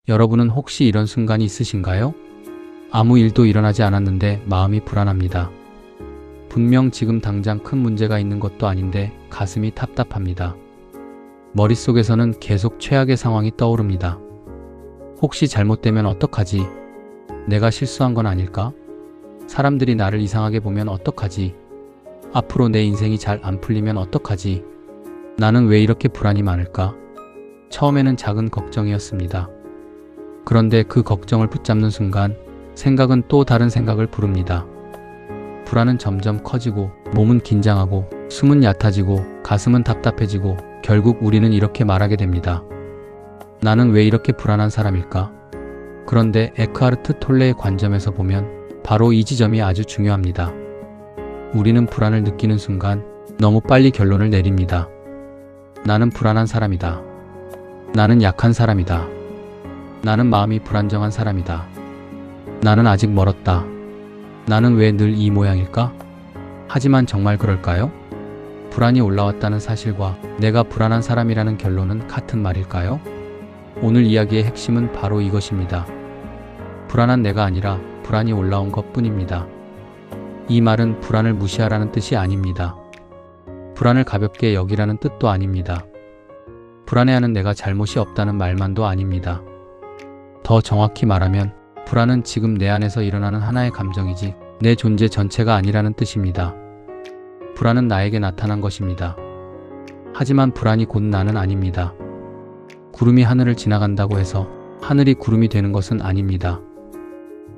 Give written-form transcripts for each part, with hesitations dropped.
여러분은 혹시 이런 순간이 있으신가요? 아무 일도 일어나지 않았는데 마음이 불안합니다. 분명 지금 당장 큰 문제가 있는 것도 아닌데 가슴이 답답합니다. 머릿속에서는 계속 최악의 상황이 떠오릅니다. 혹시 잘못되면 어떡하지? 내가 실수한 건 아닐까? 사람들이 나를 이상하게 보면 어떡하지? 앞으로 내 인생이 잘 안 풀리면 어떡하지? 나는 왜 이렇게 불안이 많을까? 처음에는 작은 걱정이었습니다. 그런데 그 걱정을 붙잡는 순간 생각은 또 다른 생각을 부릅니다. 불안은 점점 커지고 몸은 긴장하고 숨은 얕아지고 가슴은 답답해지고 결국 우리는 이렇게 말하게 됩니다. 나는 왜 이렇게 불안한 사람일까? 그런데 에크하르트 톨레의 관점에서 보면 바로 이 지점이 아주 중요합니다. 우리는 불안을 느끼는 순간 너무 빨리 결론을 내립니다. 나는 불안한 사람이다. 나는 약한 사람이다. 나는 마음이 불안정한 사람이다. 나는 아직 멀었다. 나는 왜 늘 이 모양일까? 하지만 정말 그럴까요? 불안이 올라왔다는 사실과 내가 불안한 사람이라는 결론은 같은 말일까요? 오늘 이야기의 핵심은 바로 이것입니다. 불안한 내가 아니라 불안이 올라온 것 뿐입니다. 이 말은 불안을 무시하라는 뜻이 아닙니다. 불안을 가볍게 여기라는 뜻도 아닙니다. 불안해하는 내가 잘못이 없다는 말만도 아닙니다. 더 정확히 말하면 불안은 지금 내 안에서 일어나는 하나의 감정이지 내 존재 전체가 아니라는 뜻입니다. 불안은 나에게 나타난 것입니다. 하지만 불안이 곧 나는 아닙니다. 구름이 하늘을 지나간다고 해서 하늘이 구름이 되는 것은 아닙니다.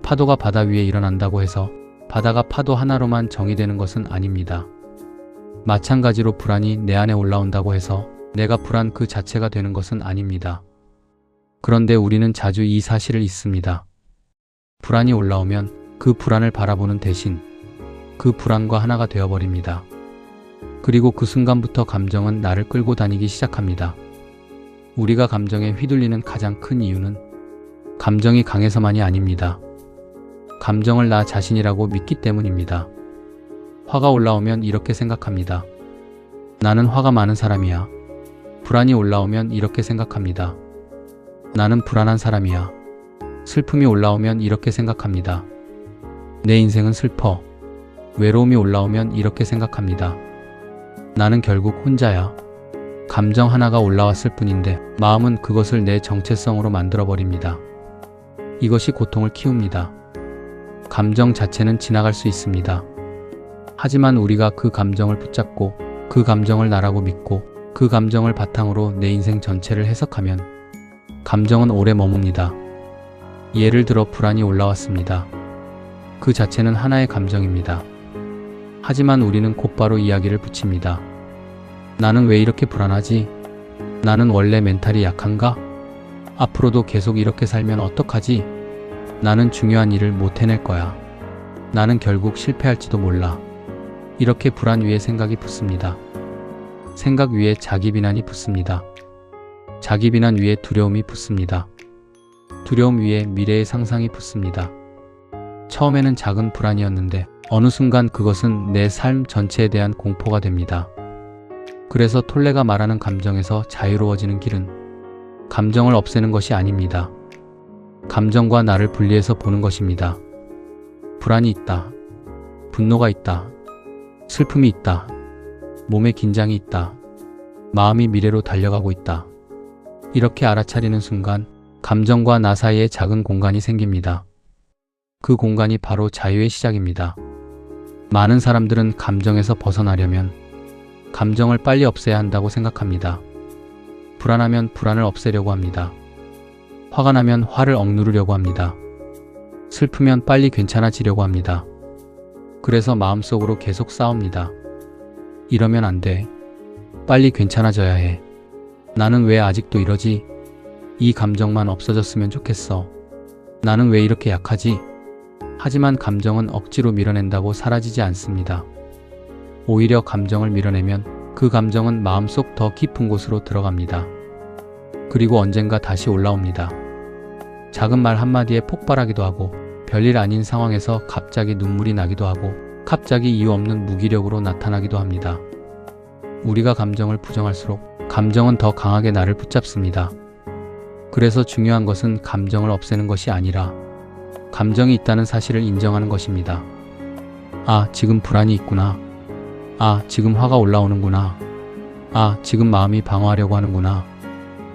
파도가 바다 위에 일어난다고 해서 바다가 파도 하나로만 정의되는 것은 아닙니다. 마찬가지로 불안이 내 안에 올라온다고 해서 내가 불안 그 자체가 되는 것은 아닙니다. 그런데 우리는 자주 이 사실을 잊습니다. 불안이 올라오면 그 불안을 바라보는 대신 그 불안과 하나가 되어버립니다. 그리고 그 순간부터 감정은 나를 끌고 다니기 시작합니다. 우리가 감정에 휘둘리는 가장 큰 이유는 감정이 강해서만이 아닙니다. 감정을 나 자신이라고 믿기 때문입니다. 화가 올라오면 이렇게 생각합니다. 나는 화가 많은 사람이야. 불안이 올라오면 이렇게 생각합니다. 나는 불안한 사람이야. 슬픔이 올라오면 이렇게 생각합니다. 내 인생은 슬퍼. 외로움이 올라오면 이렇게 생각합니다. 나는 결국 혼자야. 감정 하나가 올라왔을 뿐인데 마음은 그것을 내 정체성으로 만들어버립니다. 이것이 고통을 키웁니다. 감정 자체는 지나갈 수 있습니다. 하지만 우리가 그 감정을 붙잡고 그 감정을 나라고 믿고 그 감정을 바탕으로 내 인생 전체를 해석하면 감정은 오래 머뭅니다. 예를 들어 불안이 올라왔습니다. 그 자체는 하나의 감정입니다. 하지만 우리는 곧바로 이야기를 붙입니다. 나는 왜 이렇게 불안하지? 나는 원래 멘탈이 약한가? 앞으로도 계속 이렇게 살면 어떡하지? 나는 중요한 일을 못 해낼 거야. 나는 결국 실패할지도 몰라. 이렇게 불안 위에 생각이 붙습니다. 생각 위에 자기 비난이 붙습니다. 자기 비난 위에 두려움이 붙습니다. 두려움 위에 미래의 상상이 붙습니다. 처음에는 작은 불안이었는데 어느 순간 그것은 내 삶 전체에 대한 공포가 됩니다. 그래서 톨레가 말하는 감정에서 자유로워지는 길은 감정을 없애는 것이 아닙니다. 감정과 나를 분리해서 보는 것입니다. 불안이 있다. 분노가 있다. 슬픔이 있다. 몸에 긴장이 있다. 마음이 미래로 달려가고 있다. 이렇게 알아차리는 순간 감정과 나 사이에 작은 공간이 생깁니다. 그 공간이 바로 자유의 시작입니다. 많은 사람들은 감정에서 벗어나려면 감정을 빨리 없애야 한다고 생각합니다. 불안하면 불안을 없애려고 합니다. 화가 나면 화를 억누르려고 합니다. 슬프면 빨리 괜찮아지려고 합니다. 그래서 마음속으로 계속 싸웁니다. 이러면 안 돼. 빨리 괜찮아져야 해. 나는 왜 아직도 이러지? 이 감정만 없어졌으면 좋겠어. 나는 왜 이렇게 약하지? 하지만 감정은 억지로 밀어낸다고 사라지지 않습니다. 오히려 감정을 밀어내면 그 감정은 마음속 더 깊은 곳으로 들어갑니다. 그리고 언젠가 다시 올라옵니다. 작은 말 한마디에 폭발하기도 하고 별일 아닌 상황에서 갑자기 눈물이 나기도 하고 갑자기 이유 없는 무기력으로 나타나기도 합니다. 우리가 감정을 부정할수록 감정은 더 강하게 나를 붙잡습니다. 그래서 중요한 것은 감정을 없애는 것이 아니라 감정이 있다는 사실을 인정하는 것입니다. 아, 지금 불안이 있구나. 아, 지금 화가 올라오는구나. 아, 지금 마음이 방어하려고 하는구나.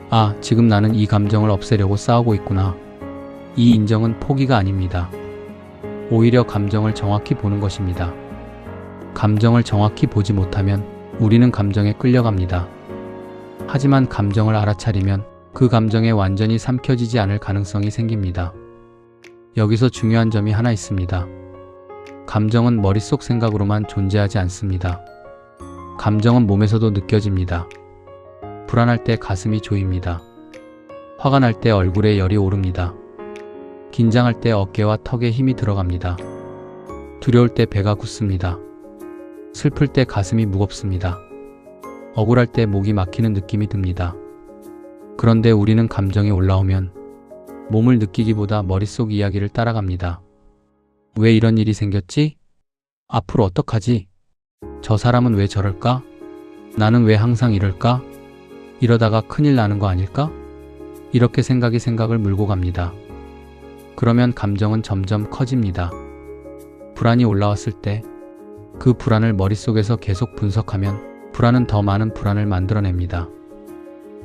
아, 지금 나는 이 감정을 없애려고 싸우고 있구나. 이 인정은 포기가 아닙니다. 오히려 감정을 정확히 보는 것입니다. 감정을 정확히 보지 못하면 우리는 감정에 끌려갑니다. 하지만 감정을 알아차리면 그 감정에 완전히 삼켜지지 않을 가능성이 생깁니다. 여기서 중요한 점이 하나 있습니다. 감정은 머릿속 생각으로만 존재하지 않습니다. 감정은 몸에서도 느껴집니다. 불안할 때 가슴이 조입니다. 화가 날 때 얼굴에 열이 오릅니다. 긴장할 때 어깨와 턱에 힘이 들어갑니다. 두려울 때 배가 굳습니다. 슬플 때 가슴이 무겁습니다. 억울할 때 목이 막히는 느낌이 듭니다. 그런데 우리는 감정이 올라오면 몸을 느끼기보다 머릿속 이야기를 따라갑니다. 왜 이런 일이 생겼지? 앞으로 어떡하지? 저 사람은 왜 저럴까? 나는 왜 항상 이럴까? 이러다가 큰일 나는 거 아닐까? 이렇게 생각이 생각을 물고 갑니다. 그러면 감정은 점점 커집니다. 불안이 올라왔을 때 그 불안을 머릿속에서 계속 분석하면 불안은 더 많은 불안을 만들어냅니다.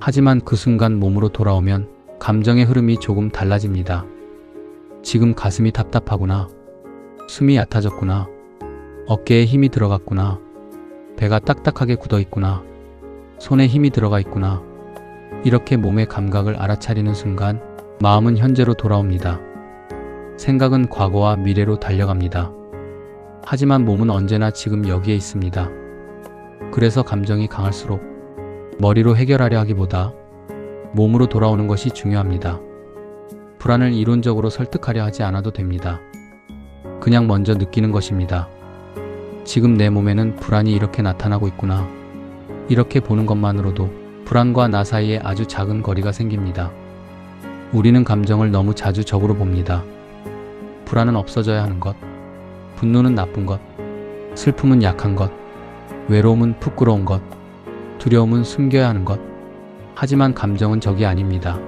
하지만 그 순간 몸으로 돌아오면 감정의 흐름이 조금 달라집니다. 지금 가슴이 답답하구나. 숨이 얕아졌구나. 어깨에 힘이 들어갔구나. 배가 딱딱하게 굳어 있구나. 손에 힘이 들어가 있구나. 이렇게 몸의 감각을 알아차리는 순간 마음은 현재로 돌아옵니다. 생각은 과거와 미래로 달려갑니다. 하지만 몸은 언제나 지금 여기에 있습니다. 그래서 감정이 강할수록 머리로 해결하려 하기보다 몸으로 돌아오는 것이 중요합니다. 불안을 이론적으로 설득하려 하지 않아도 됩니다. 그냥 먼저 느끼는 것입니다. 지금 내 몸에는 불안이 이렇게 나타나고 있구나. 이렇게 보는 것만으로도 불안과 나 사이에 아주 작은 거리가 생깁니다. 우리는 감정을 너무 자주 적으로 봅니다. 불안은 없어져야 하는 것, 분노는 나쁜 것, 슬픔은 약한 것, 외로움은 부끄러운 것, 두려움은 숨겨야 하는 것. 하지만 감정은 적이 아닙니다.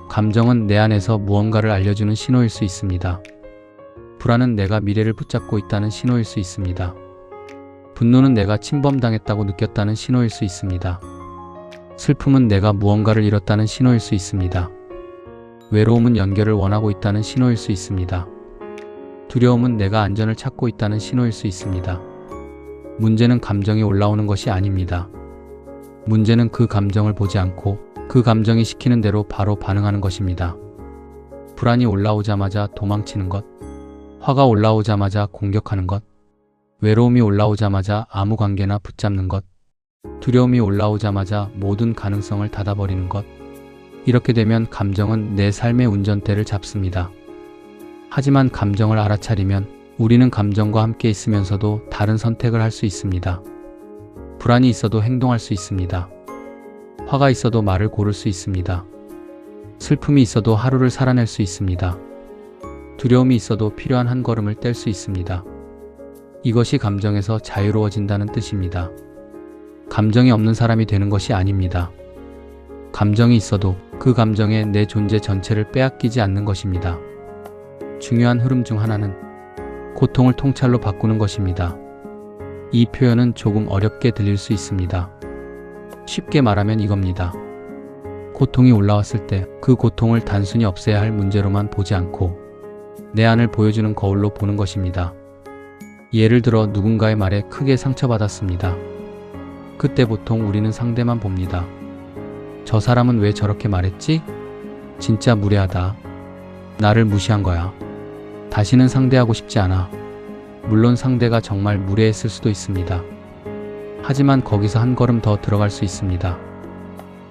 감정은 내 안에서 무언가를 알려주는 신호일 수 있습니다. 불안은 내가 미래를 붙잡고 있다는 신호일 수 있습니다. 분노는 내가 침범당했다고 느꼈다는 신호일 수 있습니다. 슬픔은 내가 무언가를 잃었다는 신호일 수 있습니다. 외로움은 연결을 원하고 있다는 신호일 수 있습니다. 두려움은 내가 안전을 찾고 있다는 신호일 수 있습니다. 문제는 감정이 올라오는 것이 아닙니다. 문제는 그 감정을 보지 않고 그 감정이 시키는 대로 바로 반응하는 것입니다. 불안이 올라오자마자 도망치는 것, 화가 올라오자마자 공격하는 것, 외로움이 올라오자마자 아무 관계나 붙잡는 것, 두려움이 올라오자마자 모든 가능성을 닫아버리는 것. 이렇게 되면 감정은 내 삶의 운전대를 잡습니다. 하지만 감정을 알아차리면 우리는 감정과 함께 있으면서도 다른 선택을 할 수 있습니다. 불안이 있어도 행동할 수 있습니다. 화가 있어도 말을 고를 수 있습니다. 슬픔이 있어도 하루를 살아낼 수 있습니다. 두려움이 있어도 필요한 한 걸음을 뗄 수 있습니다. 이것이 감정에서 자유로워진다는 뜻입니다. 감정이 없는 사람이 되는 것이 아닙니다. 감정이 있어도 그 감정에 내 존재 전체를 빼앗기지 않는 것입니다. 중요한 흐름 중 하나는 고통을 통찰로 바꾸는 것입니다. 이 표현은 조금 어렵게 들릴 수 있습니다. 쉽게 말하면 이겁니다. 고통이 올라왔을 때 그 고통을 단순히 없애야 할 문제로만 보지 않고 내 안을 보여주는 거울로 보는 것입니다. 예를 들어 누군가의 말에 크게 상처받았습니다. 그때 보통 우리는 상대만 봅니다. 저 사람은 왜 저렇게 말했지? 진짜 무례하다. 나를 무시한 거야. 다시는 상대하고 싶지 않아. 물론 상대가 정말 무례했을 수도 있습니다. 하지만 거기서 한 걸음 더 들어갈 수 있습니다.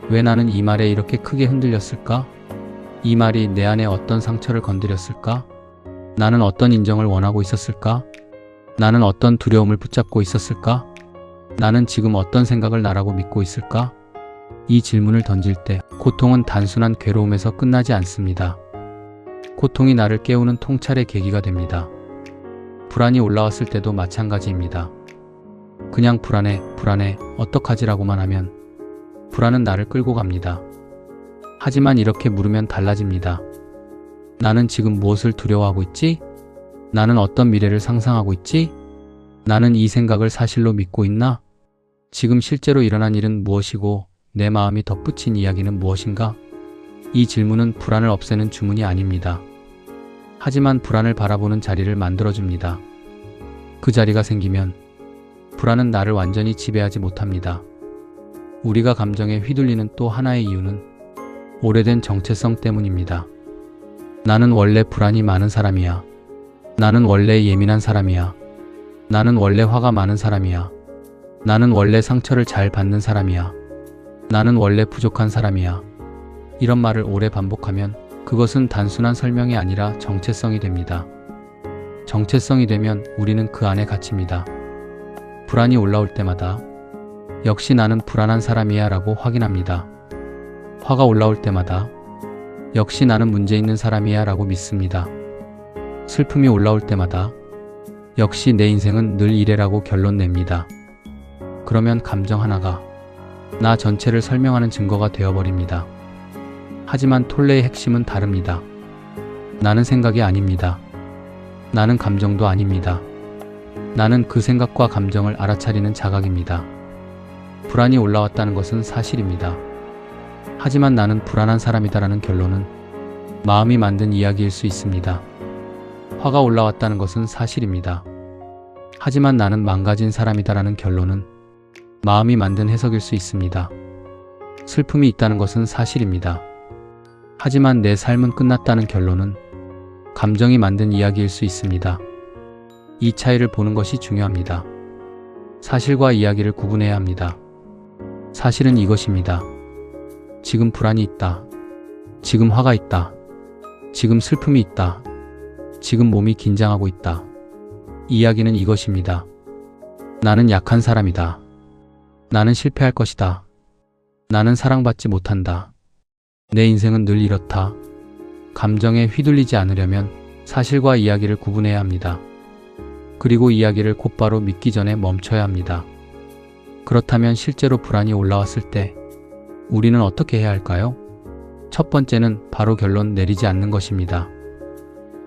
왜 나는 이 말에 이렇게 크게 흔들렸을까? 이 말이 내 안에 어떤 상처를 건드렸을까? 나는 어떤 인정을 원하고 있었을까? 나는 어떤 두려움을 붙잡고 있었을까? 나는 지금 어떤 생각을 나라고 믿고 있을까? 이 질문을 던질 때 고통은 단순한 괴로움에서 끝나지 않습니다. 고통이 나를 깨우는 통찰의 계기가 됩니다. 불안이 올라왔을 때도 마찬가지입니다. 그냥 불안해, 어떡하지라고만 하면 불안은 나를 끌고 갑니다. 하지만 이렇게 물으면 달라집니다. 나는 지금 무엇을 두려워하고 있지? 나는 어떤 미래를 상상하고 있지? 나는 이 생각을 사실로 믿고 있나? 지금 실제로 일어난 일은 무엇이고 내 마음이 덧붙인 이야기는 무엇인가? 이 질문은 불안을 없애는 주문이 아닙니다. 하지만 불안을 바라보는 자리를 만들어줍니다. 그 자리가 생기면 불안은 나를 완전히 지배하지 못합니다. 우리가 감정에 휘둘리는 또 하나의 이유는 오래된 정체성 때문입니다. 나는 원래 불안이 많은 사람이야. 나는 원래 예민한 사람이야. 나는 원래 화가 많은 사람이야. 나는 원래 상처를 잘 받는 사람이야. 나는 원래 부족한 사람이야. 이런 말을 오래 반복하면 그것은 단순한 설명이 아니라 정체성이 됩니다. 정체성이 되면 우리는 그 안에 갇힙니다. 불안이 올라올 때마다 역시 나는 불안한 사람이야 라고 확인합니다. 화가 올라올 때마다 역시 나는 문제 있는 사람이야 라고 믿습니다. 슬픔이 올라올 때마다 역시 내 인생은 늘 이래라고 결론 냅니다. 그러면 감정 하나가 나 전체를 설명하는 증거가 되어버립니다. 하지만 톨레의 핵심은 다릅니다. 나는 생각이 아닙니다. 나는 감정도 아닙니다. 나는 그 생각과 감정을 알아차리는 자각입니다. 불안이 올라왔다는 것은 사실입니다. 하지만 나는 불안한 사람이다라는 결론은 마음이 만든 이야기일 수 있습니다. 화가 올라왔다는 것은 사실입니다. 하지만 나는 망가진 사람이다라는 결론은 마음이 만든 해석일 수 있습니다. 슬픔이 있다는 것은 사실입니다. 하지만 내 삶은 끝났다는 결론은 감정이 만든 이야기일 수 있습니다. 이 차이를 보는 것이 중요합니다. 사실과 이야기를 구분해야 합니다. 사실은 이것입니다. 지금 불안이 있다. 지금 화가 있다. 지금 슬픔이 있다. 지금 몸이 긴장하고 있다. 이야기는 이것입니다. 나는 약한 사람이다. 나는 실패할 것이다. 나는 사랑받지 못한다. 내 인생은 늘 이렇다. 감정에 휘둘리지 않으려면 사실과 이야기를 구분해야 합니다. 그리고 이야기를 곧바로 믿기 전에 멈춰야 합니다. 그렇다면 실제로 불안이 올라왔을 때 우리는 어떻게 해야 할까요? 첫 번째는 바로 결론 내리지 않는 것입니다.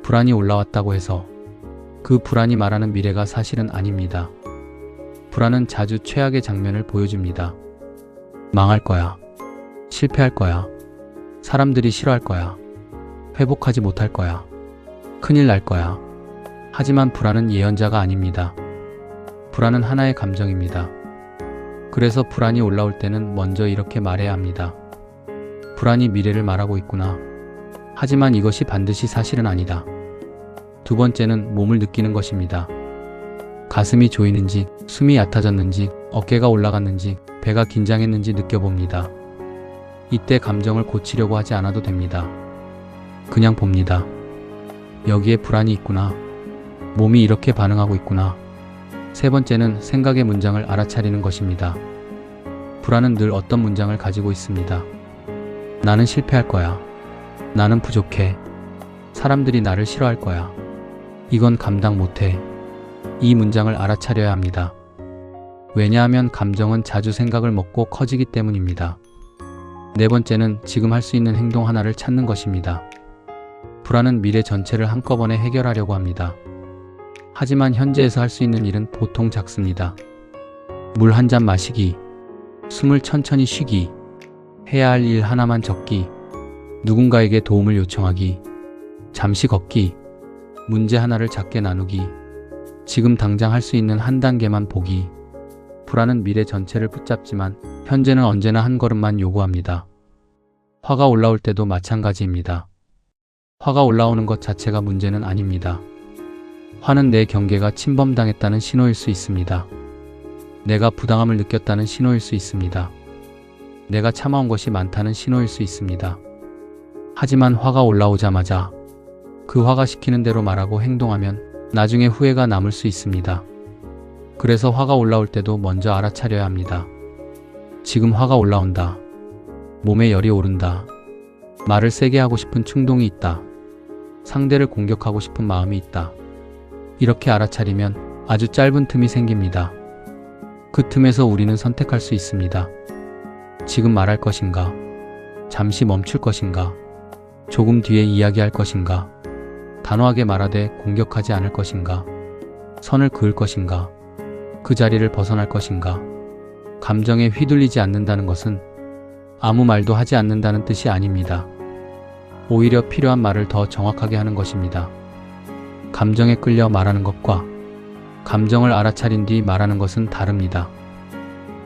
불안이 올라왔다고 해서 그 불안이 말하는 미래가 사실은 아닙니다. 불안은 자주 최악의 장면을 보여줍니다. 망할 거야. 실패할 거야. 사람들이 싫어할 거야. 회복하지 못할 거야. 큰일 날 거야. 하지만 불안은 예언자가 아닙니다. 불안은 하나의 감정입니다. 그래서 불안이 올라올 때는 먼저 이렇게 말해야 합니다. 불안이 미래를 말하고 있구나. 하지만 이것이 반드시 사실은 아니다. 두 번째는 몸을 느끼는 것입니다. 가슴이 조이는지, 숨이 얕아졌는지, 어깨가 올라갔는지, 배가 긴장했는지 느껴봅니다. 이때 감정을 고치려고 하지 않아도 됩니다. 그냥 봅니다. 여기에 불안이 있구나. 몸이 이렇게 반응하고 있구나. 세 번째는 생각의 문장을 알아차리는 것입니다. 불안은 늘 어떤 문장을 가지고 있습니다. 나는 실패할 거야. 나는 부족해. 사람들이 나를 싫어할 거야. 이건 감당 못해. 이 문장을 알아차려야 합니다. 왜냐하면 감정은 자주 생각을 먹고 커지기 때문입니다. 네 번째는 지금 할 수 있는 행동 하나를 찾는 것입니다. 불안은 미래 전체를 한꺼번에 해결하려고 합니다. 하지만 현재에서 할 수 있는 일은 보통 작습니다. 물 한 잔 마시기, 숨을 천천히 쉬기, 해야 할 일 하나만 적기, 누군가에게 도움을 요청하기, 잠시 걷기, 문제 하나를 작게 나누기, 지금 당장 할 수 있는 한 단계만 보기. 불안은 미래 전체를 붙잡지만 현재는 언제나 한 걸음만 요구합니다. 화가 올라올 때도 마찬가지입니다. 화가 올라오는 것 자체가 문제는 아닙니다. 화는 내 경계가 침범당했다는 신호일 수 있습니다. 내가 부당함을 느꼈다는 신호일 수 있습니다. 내가 참아온 것이 많다는 신호일 수 있습니다. 하지만 화가 올라오자마자 그 화가 시키는 대로 말하고 행동하면 나중에 후회가 남을 수 있습니다. 그래서 화가 올라올 때도 먼저 알아차려야 합니다. 지금 화가 올라온다. 몸에 열이 오른다. 말을 세게 하고 싶은 충동이 있다. 상대를 공격하고 싶은 마음이 있다. 이렇게 알아차리면 아주 짧은 틈이 생깁니다. 그 틈에서 우리는 선택할 수 있습니다. 지금 말할 것인가? 잠시 멈출 것인가? 조금 뒤에 이야기할 것인가? 단호하게 말하되 공격하지 않을 것인가? 선을 그을 것인가? 그 자리를 벗어날 것인가? 감정에 휘둘리지 않는다는 것은 아무 말도 하지 않는다는 뜻이 아닙니다. 오히려 필요한 말을 더 정확하게 하는 것입니다. 감정에 끌려 말하는 것과 감정을 알아차린 뒤 말하는 것은 다릅니다.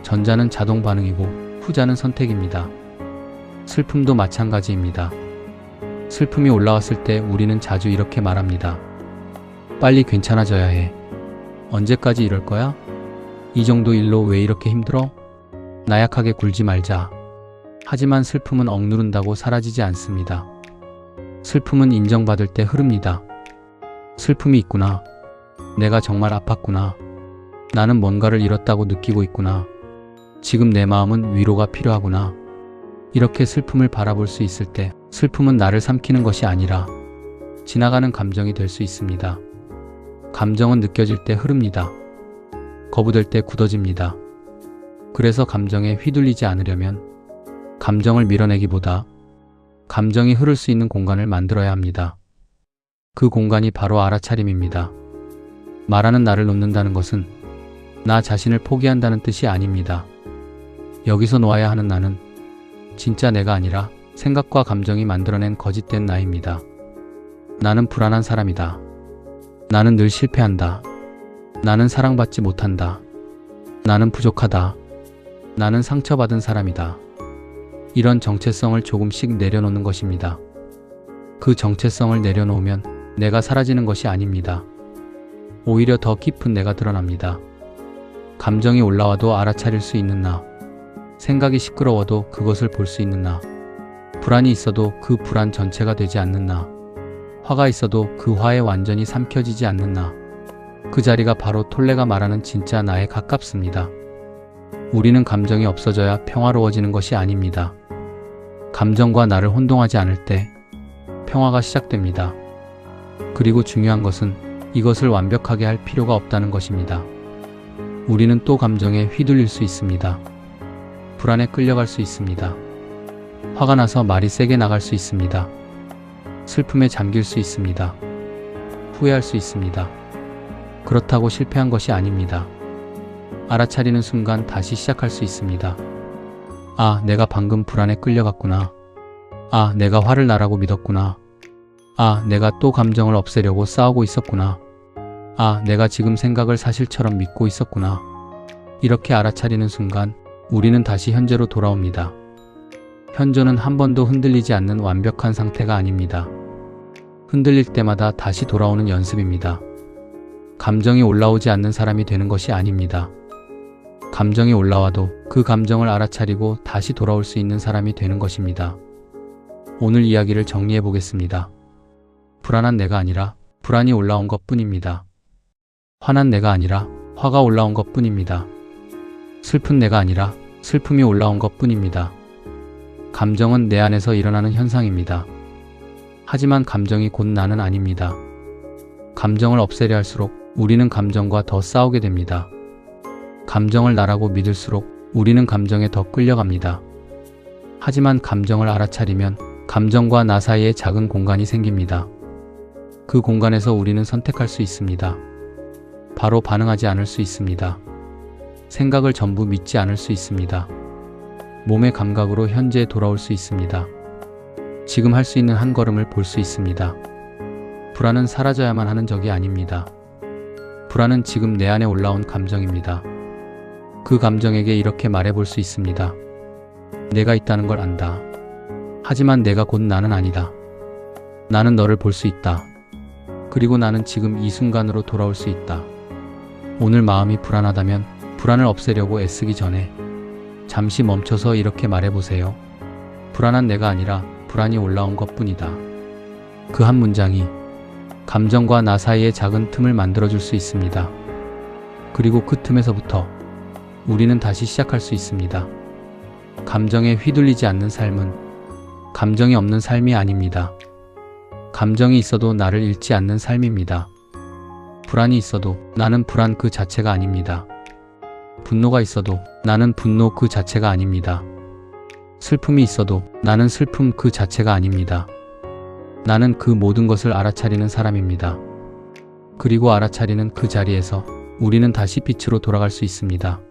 전자는 자동 반응이고 후자는 선택입니다. 슬픔도 마찬가지입니다. 슬픔이 올라왔을 때 우리는 자주 이렇게 말합니다. 빨리 괜찮아져야 해. 언제까지 이럴 거야? 이 정도 일로 왜 이렇게 힘들어? 나약하게 굴지 말자. 하지만 슬픔은 억누른다고 사라지지 않습니다. 슬픔은 인정받을 때 흐릅니다. 슬픔이 있구나. 내가 정말 아팠구나. 나는 뭔가를 잃었다고 느끼고 있구나. 지금 내 마음은 위로가 필요하구나. 이렇게 슬픔을 바라볼 수 있을 때 슬픔은 나를 삼키는 것이 아니라 지나가는 감정이 될 수 있습니다. 감정은 느껴질 때 흐릅니다. 거부될 때 굳어집니다. 그래서 감정에 휘둘리지 않으려면 감정을 밀어내기보다 감정이 흐를 수 있는 공간을 만들어야 합니다. 그 공간이 바로 알아차림입니다. 말하는 나를 놓는다는 것은 나 자신을 포기한다는 뜻이 아닙니다. 여기서 놓아야 하는 나는 진짜 내가 아니라 생각과 감정이 만들어낸 거짓된 나입니다. 나는 불안한 사람이다. 나는 늘 실패한다. 나는 사랑받지 못한다. 나는 부족하다. 나는 상처받은 사람이다. 이런 정체성을 조금씩 내려놓는 것입니다. 그 정체성을 내려놓으면 내가 사라지는 것이 아닙니다. 오히려 더 깊은 내가 드러납니다. 감정이 올라와도 알아차릴 수 있는 나. 생각이 시끄러워도 그것을 볼 수 있는 나. 불안이 있어도 그 불안 전체가 되지 않는 나. 화가 있어도 그 화에 완전히 삼켜지지 않는 나. 그 자리가 바로 톨레가 말하는 진짜 나에 가깝습니다. 우리는 감정이 없어져야 평화로워지는 것이 아닙니다. 감정과 나를 혼동하지 않을 때 평화가 시작됩니다. 그리고 중요한 것은 이것을 완벽하게 할 필요가 없다는 것입니다. 우리는 또 감정에 휘둘릴 수 있습니다. 불안에 끌려갈 수 있습니다. 화가 나서 말이 세게 나갈 수 있습니다. 슬픔에 잠길 수 있습니다. 후회할 수 있습니다. 그렇다고 실패한 것이 아닙니다. 알아차리는 순간 다시 시작할 수 있습니다. 아, 내가 방금 불안에 끌려갔구나. 아, 내가 화를 나라고 믿었구나. 아, 내가 또 감정을 없애려고 싸우고 있었구나. 아, 내가 지금 생각을 사실처럼 믿고 있었구나. 이렇게 알아차리는 순간 우리는 다시 현재로 돌아옵니다. 현존은 한 번도 흔들리지 않는 완벽한 상태가 아닙니다. 흔들릴 때마다 다시 돌아오는 연습입니다. 감정이 올라오지 않는 사람이 되는 것이 아닙니다. 감정이 올라와도 그 감정을 알아차리고 다시 돌아올 수 있는 사람이 되는 것입니다. 오늘 이야기를 정리해 보겠습니다. 불안한 내가 아니라 불안이 올라온 것 뿐입니다. 화난 내가 아니라 화가 올라온 것 뿐입니다. 슬픈 내가 아니라 슬픔이 올라온 것 뿐입니다. 감정은 내 안에서 일어나는 현상입니다. 하지만 감정이 곧 나는 아닙니다. 감정을 없애려 할수록 우리는 감정과 더 싸우게 됩니다. 감정을 나라고 믿을수록 우리는 감정에 더 끌려갑니다. 하지만 감정을 알아차리면 감정과 나 사이에 작은 공간이 생깁니다. 그 공간에서 우리는 선택할 수 있습니다. 바로 반응하지 않을 수 있습니다. 생각을 전부 믿지 않을 수 있습니다. 몸의 감각으로 현재에 돌아올 수 있습니다. 지금 할 수 있는 한 걸음을 볼 수 있습니다. 불안은 사라져야만 하는 적이 아닙니다. 불안은 지금 내 안에 올라온 감정입니다. 그 감정에게 이렇게 말해볼 수 있습니다. 내가 있다는 걸 안다. 하지만 내가 곧 나는 아니다. 나는 너를 볼 수 있다. 그리고 나는 지금 이 순간으로 돌아올 수 있다. 오늘 마음이 불안하다면 불안을 없애려고 애쓰기 전에 잠시 멈춰서 이렇게 말해보세요. 불안한 내가 아니라 불안이 올라온 것 뿐이다. 그 한 문장이 감정과 나 사이에 작은 틈을 만들어줄 수 있습니다. 그리고 그 틈에서부터 우리는 다시 시작할 수 있습니다. 감정에 휘둘리지 않는 삶은 감정이 없는 삶이 아닙니다. 감정이 있어도 나를 잃지 않는 삶입니다. 불안이 있어도 나는 불안 그 자체가 아닙니다. 분노가 있어도 나는 분노 그 자체가 아닙니다. 슬픔이 있어도 나는 슬픔 그 자체가 아닙니다. 나는 그 모든 것을 알아차리는 사람입니다. 그리고 알아차리는 그 자리에서 우리는 다시 빛으로 돌아갈 수 있습니다.